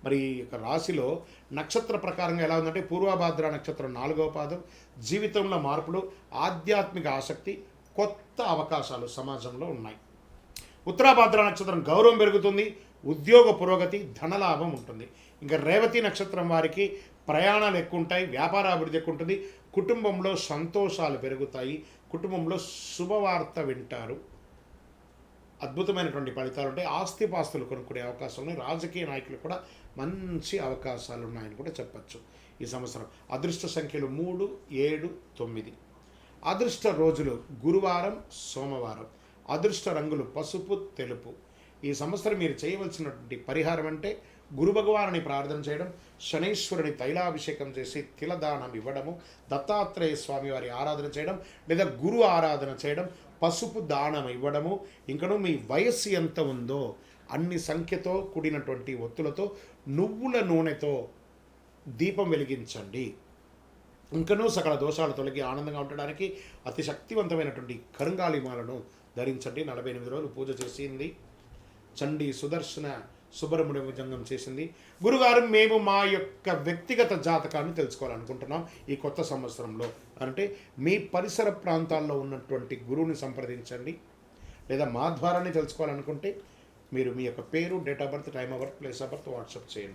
మరి ఈ యొక్క రాశిలో నక్షత్ర ప్రకారంగా ఎలా ఉందంటే పూర్వభాద్ర నక్షత్రం 4వ పాదం, జీవితంలో మార్పులు, ఆధ్యాత్మిక ఆసక్తి, కొత్త అవకాశాలు సమాజంలో ఉన్నాయి. ఉత్తరాభాద్ర నక్షత్రం గౌరవం పెరుగుతుంది, ఉద్యోగ పురోగతి, ధనలాభం ఉంటుంది. ఇంకా రేవతి నక్షత్రం వారికి ప్రయాణాలు ఎక్కువ ఉంటాయి, వ్యాపార అభివృద్ధి ఎక్కువ ఉంటుంది, కుటుంబంలో సంతోషాలు పెరుగుతాయి, కుటుంబంలో శుభవార్త వింటారు, అద్భుతమైనటువంటి ఫలితాలు ఉంటాయి. ఆస్తిపాస్తులు కొనుక్కునే అవకాశం ఉన్నాయి. రాజకీయ నాయకులు కూడా మంచి అవకాశాలు ఉన్నాయని కూడా చెప్పచ్చు ఈ సంవత్సరం. అదృష్ట సంఖ్యలు 3, 7, 9. అదృష్ట రోజులు గురువారం, సోమవారం. అదృష్ట రంగులు పసుపు, తెలుపు. ఈ సంవత్సరం మీరు చేయవలసినటువంటి పరిహారం అంటే గురు భగవానుని ప్రార్థన చేయడం, శనీశ్వరుని తైలాభిషేకం చేసి తిలదానం ఇవ్వడము, దత్తాత్రేయ స్వామి వారి ఆరాధన చేయడం లేదా గురు ఆరాధన చేయడం, పసుపు దానం ఇవ్వడము. ఇంకను మీ వయస్సు ఎంత ఉందో అన్ని సంఖ్యతో కూడినటువంటి ఒత్తులతో నువ్వుల నూనెతో దీపం వెలిగించండి. ఇంకనూ సకల దోషాలు తొలగి ఆనందంగా ఉండడానికి అతి శక్తివంతమైనటువంటి కరుంగాళిమాలను ధరించండి. 48 రోజులు పూజ చేసింది. చండీ సుదర్శన సుబ్రహ్మణ్య భుజంగం చేసింది. గురుగారు, మేము మా యొక్క వ్యక్తిగత జాతకాన్ని తెలుసుకోవాలనుకుంటున్నాం ఈ కొత్త సంవత్సరంలో అంటే మీ పరిసర ప్రాంతాల్లో ఉన్నటువంటి గురువుని సంప్రదించండి. లేదా మా ద్వారానే తెలుసుకోవాలనుకుంటే మీరు మీ యొక్క పేరు, date of birth, time of birth, place of birth WhatsApp చేయండి.